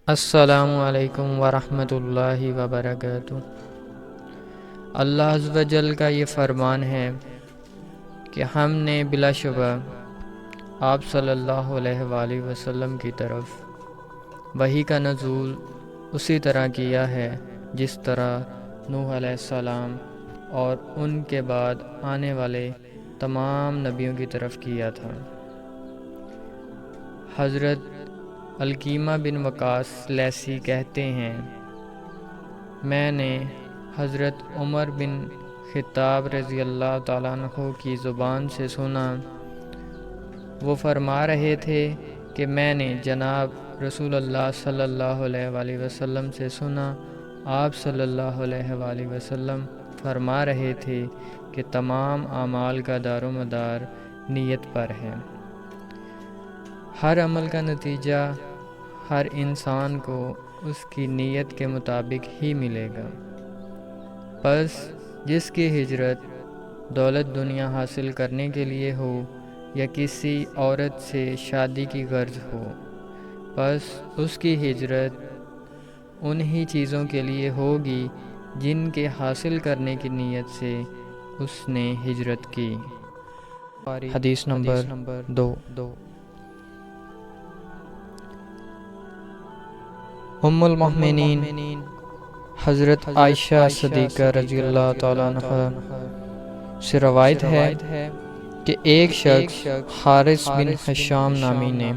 السلام علیکم ورحمۃ اللہ وبرکاتہ۔ اللہ عز و جل کا یہ فرمان ہے کہ ہم نے بلا شبہ آپ صلی اللہ علیہ وآلہ وسلم کی طرف وحی کا نزول اسی طرح کیا ہے جس طرح نوح علیہ السلام اور ان کے بعد آنے والے تمام نبیوں کی طرف کیا تھا۔ حضرت علقمہ بن وقاص لیثی کہتے ہیں، میں نے حضرت عمر بن خطاب رضی اللہ تعالیٰ عنہ کی زبان سے سنا، وہ فرما رہے تھے کہ میں نے جناب رسول اللہ صلی اللہ علیہ وآلہ وسلم سے سنا، آپ صلی اللہ علیہ وآلہ وسلم فرما رہے تھے کہ تمام اعمال کا دار و مدار نیت پر ہے۔ ہر عمل کا نتیجہ ہر انسان کو اس کی نیت کے مطابق ہی ملے گا۔ پس جس کی ہجرت دولت دنیا حاصل کرنے کے لیے ہو یا کسی عورت سے شادی کی غرض ہو، پس اس کی ہجرت انہی چیزوں کے لیے ہوگی جن کے حاصل کرنے کی نیت سے اس نے ہجرت کی۔ حدیث نمبر 2۔ ام المؤمنین حضرت عائشہ صدیقہ رضی اللہ تعالیٰ عنہ سے روایت ہے کہ ایک شخص حارث بن حشام نامی نے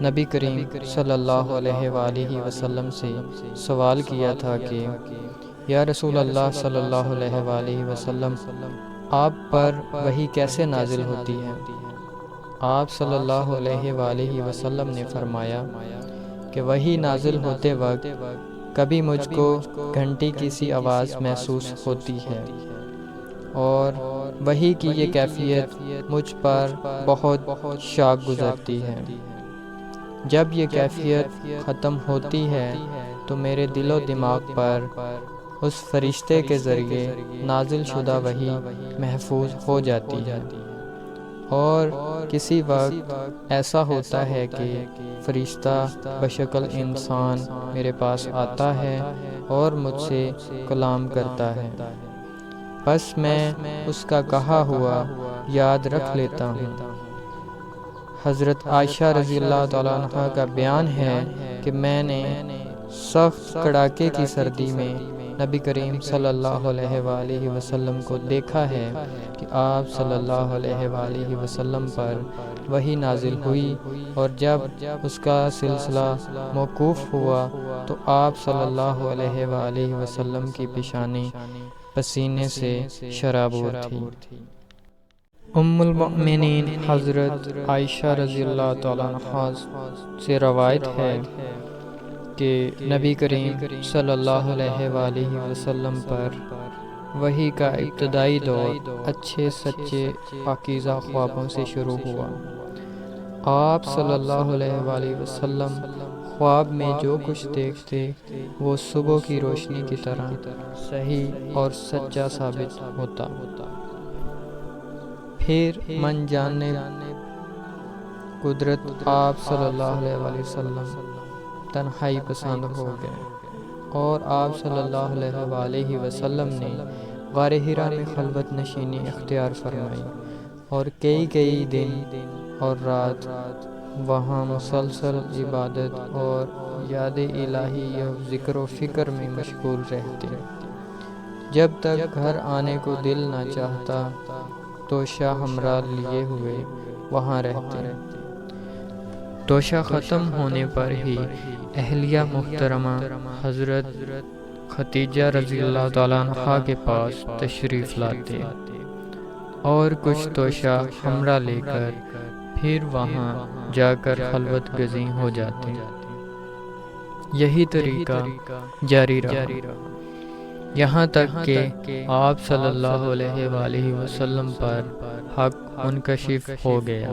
نبی کریم صلی اللہ علیہ وآلہ وسلم سے سوال کیا تھا کہ یا رسول اللہ صلی اللہ علیہ وآلہ وسلم، آپ پر وحی کیسے نازل ہوتی ہے؟ آپ صلی اللہ علیہ وآلہ وسلم نے فرمایا کہ وحی نازل ہوتے وقت کبھی مجھ کو گھنٹی کی سی آواز محسوس ہوتی ہے، اور وحی کی یہ کیفیت مجھ پر بہت شاق گزرتی ہے۔ جب یہ کیفیت ختم ہوتی ہے تو میرے دل و دماغ پر اس فرشتے کے ذریعے نازل شدہ وحی محفوظ ہو جاتی ہے، اور کسی وقت ایسا ہوتا ہے کہ فرشتہ بشکل انسان میرے پاس آتا ہے اور مجھ سے کلام کرتا ہے، پس میں اس کا کہا ہوا یاد رکھ لیتا ہوں۔ حضرت عائشہ رضی اللہ تعالیٰ عنہ کا بیان ہے کہ میں نے سخت کڑاکے کی سردی میں نبی کریم صلی اللہ علیہ وآلہ وسلم کو دیکھا ہے کہ آپ صلی اللہ علیہ وآلہ وسلم پر وحی نازل ہوئی، اور جب اس کا سلسلہ موقوف ہوا تو آپ صلی اللہ علیہ وآلہ وسلم کی پیشانی پسینے سے شرابور تھی۔ ام المؤمنین حضرت عائشہ رضی اللہ تعالیٰ عنہ سے روایت ہے کہ نبی کریم صلی اللہ علیہ وآلہ وسلم پر وحی کا ابتدائی دور اچھے سچے پاکیزہ خوابوں سے شروع ہوا۔ آپ صلی اللہ علیہ وآلہ وسلم خواب میں جو کچھ دیکھتے وہ صبح کی روشنی کی طرح صحیح اور سچا ثابت ہوتا۔ پھر من جانب قدرت آپ صلی اللہ علیہ وآلہ وسلم تنہائی پسند ہو گئے، اور آپ صلی اللہ علیہ وآلہ وسلم نے غار حرا میں خلوت نشینی اختیار فرمائی، اور کئی دن اور رات وہاں مسلسل عبادت اور یاد الہی و ذکر و فکر میں مشغول رہتے۔ جب تک گھر آنے کو دل نہ چاہتا توشہ ہمراہ لیے ہوئے وہاں رہتے۔ توشہ ختم ہونے پر ہی اہلیہ محترمہ حضرت خدیجہ رضی اللہ تعالیٰ عنہا کے پاس تشریف لاتے اور کچھ توشہ ہمراہ لے کر پھر وہاں جا کر خلوت گزیں ہو جاتے۔ یہی طریقہ جاری رہا یہاں تک کہ آپ صلی اللہ علیہ وآلہ وسلم پر حق منکشف ہو گیا،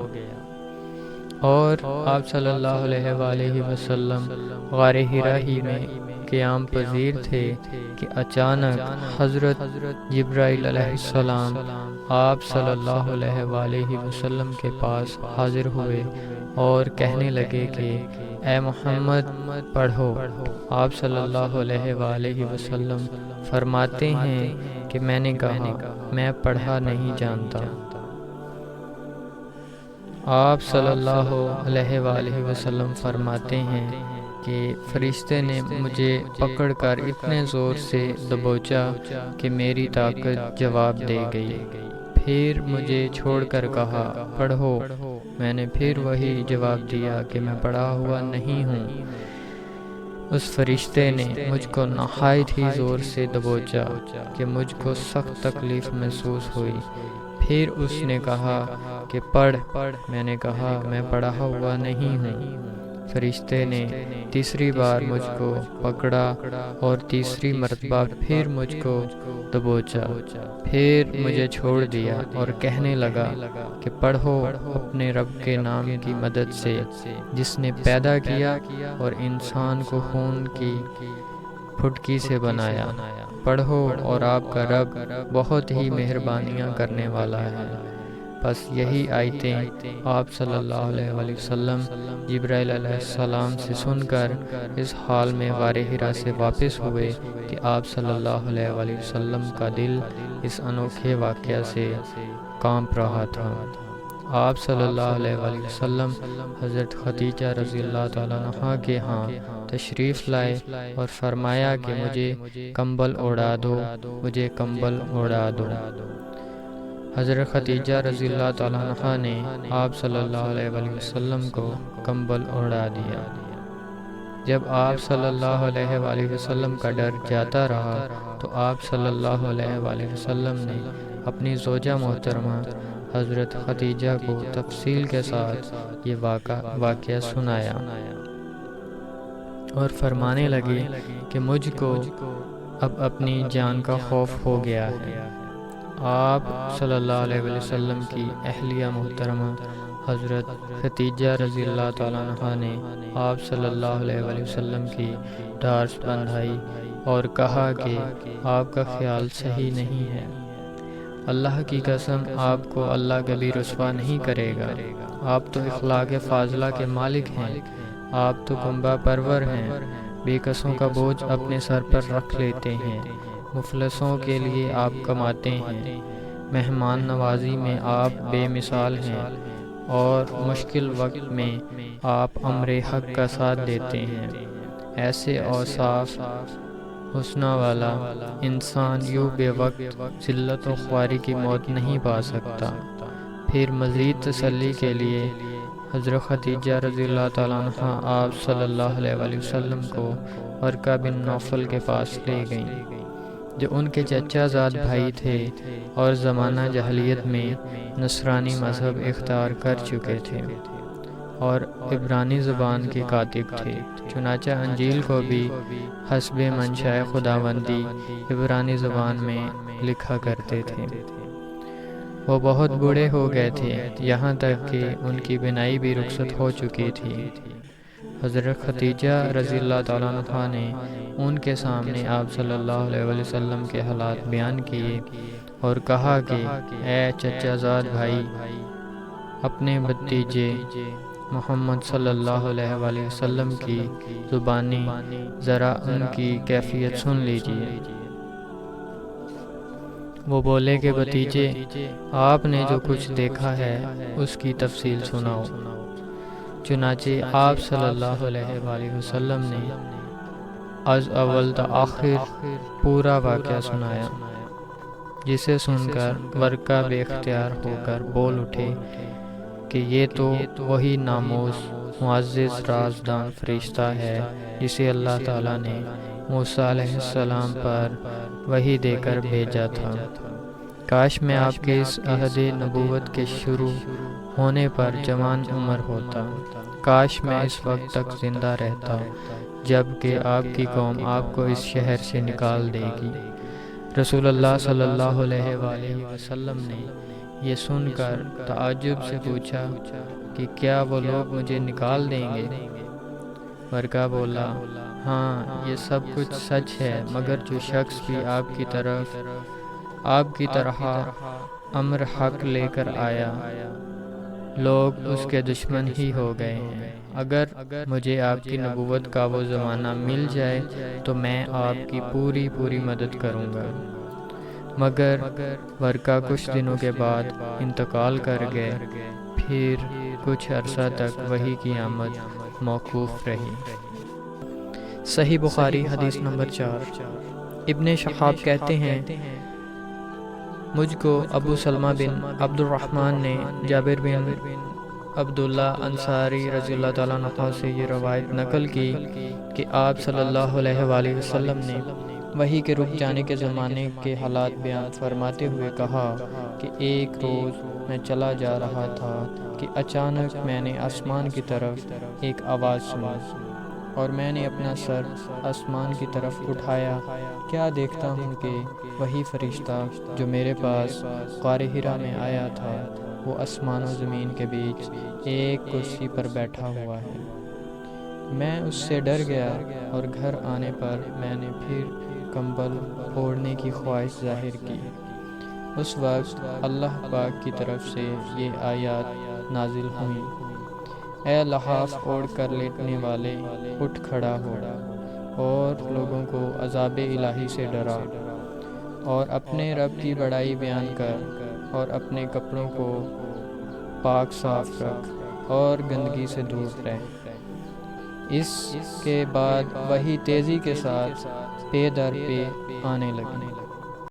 اور آپ صلی اللہ علیہ وآلہ وسلم غار حرا ہی میں قیام پذیر تھے کہ اچانک حضرت جبرائیل علیہ السلام آپ صلی اللہ علیہ وآلہ وسلم کے پاس حاضر ہوئے اور کہنے لگے کہ اے محمد پڑھو۔ آپ صلی اللہ علیہ وآلہ وسلم فرماتے ہیں کہ میں نے کہا میں پڑھا نہیں جانتا۔ آپ صلی اللہ علیہ وآلہ وسلم فرماتے ہیں کہ فرشتے نے مجھے پکڑ کر اتنے زور سے دبوچا کہ میری طاقت جواب دے گئی۔ پھر مجھے چھوڑ کر کہا پڑھو۔ میں نے پھر وہی جواب دیا کہ میں پڑھا ہوا نہیں ہوں۔ اس فرشتے نے مجھ کو نہایت ہی زور سے دبوچا کہ مجھ کو سخت تکلیف محسوس ہوئی۔ پھر اس نے کہا کہ پڑھ۔ میں نے کہا میں پڑھا ہوا نہیں ہوں۔ فرشتے نے تیسری بار مجھ کو پکڑا اور تیسری مرتبہ پھر مجھ کو دبوچا، پھر مجھے چھوڑ دیا اور کہنے لگا کہ پڑھو اپنے رب کے نام کی مدد سے جس نے پیدا کیا اور انسان کو خون کی پھٹکی سے بنایا۔ پڑھو اور آپ کا رب بہت ہی مہربانیاں کرنے والا ہے۔ بس یہی آیتیں آپ صلی اللہ علیہ وآلہ وسلم جبرائیل علیہ السلام سے سن کر اس حال میں غار حرا سے واپس ہوئے کہ آپ صلی اللہ علیہ وآلہ وسلم کا دل اس انوکھے واقعہ سے کانپ رہا تھا۔ آپ صلی اللہ علیہ وآلہ وسلم حضرت خدیجہ رضی اللہ تعالیٰ عنہا کے ہاں تشریف لائے اور فرمایا کہ مجھے کمبل اڑا دو، مجھے کمبل اڑا دو۔ حضرت خدیجہ رضی اللہ تعالیٰ عنہا نے آپ صلی اللہ علیہ وآلہ وسلم کو کمبل اڑا دیا۔ جب آپ صلی اللہ علیہ وآلہ وسلم کا ڈر جاتا رہا تو آپ صلی اللہ علیہ وآلہ وسلم نے اپنی زوجہ محترمہ حضرت خدیجہ کو تفصیل کے ساتھ یہ واقعہ سنایا اور فرمانے لگے کہ مجھ کو اب اپنی جان کا خوف ہو گیا ہے۔ آپ صلی اللہ علیہ وسلم کی اہلیہ محترمہ حضرت خدیجہ رضی اللہ تعالیٰ عنہا نے آپ صلی اللہ علیہ وسلم کی ڈارس بندھائی اور کہا کہ آپ کا خیال صحیح نہیں ہے۔ اللہ کی قسم آپ کو اللہ کبھی رسوا نہیں کرے گا۔ آپ تو اخلاق فاضلہ کے مالک ہیں، آپ تو کنبہ پرور ہیں، بے کسوں کا بوجھ اپنے سر پر رکھ لیتے ہیں، مفلسوں کے لیے آپ کماتے ہیں، مہمان نوازی میں آپ بے مثال ہیں اور مشکل وقت میں آپ امر حق کا ساتھ دیتے ہیں۔ ایسے اوصاف حسنہ والا انسان یوں بے وقت ذلت و خواری کی موت نہیں پا سکتا۔ پھر مزید تسلی کے لیے حضرت خدیجہ رضی اللہ تعالیٰ عنہ آپ صلی اللہ علیہ وآلہ وسلم کو ورقہ بن نوفل کے پاس لے گئیں جو ان کے چچا زاد بھائی تھے اور زمانہ جاہلیت میں نصرانی مذہب اختیار کر چکے تھے اور عبرانی زبان کے کاتب تھے۔ چنانچہ انجیل کو بھی حسب منشاء خداوندی عبرانی زبان میں لکھا کرتے تھے۔ وہ بہت بوڑھے ہو گئے تھے، یہاں تک کہ ان کی بینائی بھی رخصت ہو چکی تھی۔ حضرت خدیجہ رضی اللہ تعالیٰ عنہ نے ان کے سامنے آپ صلی اللہ علیہ وسلم کے حالات بیان کیے اور کہا کہ اے چچا زاد بھائی، اپنے بھتیجے محمد صلی اللہ علیہ وآلہ وسلم کی زبانی ذرا ان کی کیفیت سن لیجیے۔ وہ بولے کہ بھتیجے، آپ نے جو کچھ دیکھا ہے اس کی تفصیل سناؤ۔ چنانچہ آپ صلی اللہ علیہ وآلہ وسلم نے از اول تا آخر پورا واقعہ سنایا، جسے سن کر ورقہ بے اختیار ہو کر بول اٹھے کہ یہ تو وہی ناموس معزز رازدان فرشتہ ہے جسے اللہ تعالیٰ نے موسیٰ علیہ السلام پر وحی دے کر بھیجا تھا۔ کاش میں آپ کے اس عہد نبوت کے شروع ہونے پر جوان عمر ہوتا، کاش میں اس وقت تک زندہ رہتا جب کہ آپ کی قوم آپ کو اس شہر سے نکال دے گی۔ رسول اللہ صلی اللہ علیہ وآلہ وسلم نے یہ سن کر تعجب سے پوچھا کہ کیا وہ لوگ مجھے نکال دیں گے؟ ورقہ بولا، ہاں یہ سب کچھ سچ ہے، مگر جو شخص بھی آپ کی طرح امر حق لے کر آیا، لوگ اس کے دشمن ہی ہو گئے ہیں۔ اگر مجھے آپ کی نبوت کا وہ زمانہ مل جائے تو میں آپ کی پوری مدد کروں گا، مگر ورقہ کچھ دنوں کے بعد انتقال کر گئے۔ پھر کچھ عرصہ تک وحی کی آمد موقوف رہی۔ صحیح بخاری حدیث نمبر 4۔ ابن شہاب کہتے ہیں مجھ کو ابو سلمہ بن عبد الرحمن نے جابر بن عبداللہ انصاری رضی اللہ تعالیٰ عنہ سے یہ روایت نقل کی کہ آپ صلی اللہ علیہ وآلہ وسلم نے وحی کے رک جانے کے زمانے کے حالات بیان فرماتے ہوئے کہا کہ ایک روز میں چلا جا رہا تھا کہ اچانک میں نے آسمان کی طرف ایک آواز سنی، اور میں نے اپنا سر آسمان کی طرف اٹھایا، کیا دیکھتا ہوں کہ وہی فرشتہ جو میرے پاس غار حرا میں آیا تھا وہ آسمان و زمین کے بیچ ایک کرسی پر بیٹھا ہوا ہے۔ میں اس سے ڈر گیا، اور گھر آنے پر میں نے پھر کمبل اوڑھنے کی خواہش ظاہر کی۔ اس وقت اللہ پاک کی طرف سے یہ آیات نازل ہوئیں، اے لحاف اوڑھ کر لیٹنے والے، اٹھ کھڑا ہو اور لوگوں کو عذاب الہی سے ڈرا، اور اپنے رب کی بڑائی بیان کر، اور اپنے کپڑوں کو پاک صاف رکھ اور گندگی سے دور رہ۔ اس کے بعد وہی تیزی کے ساتھ پے در پے آنے لگی۔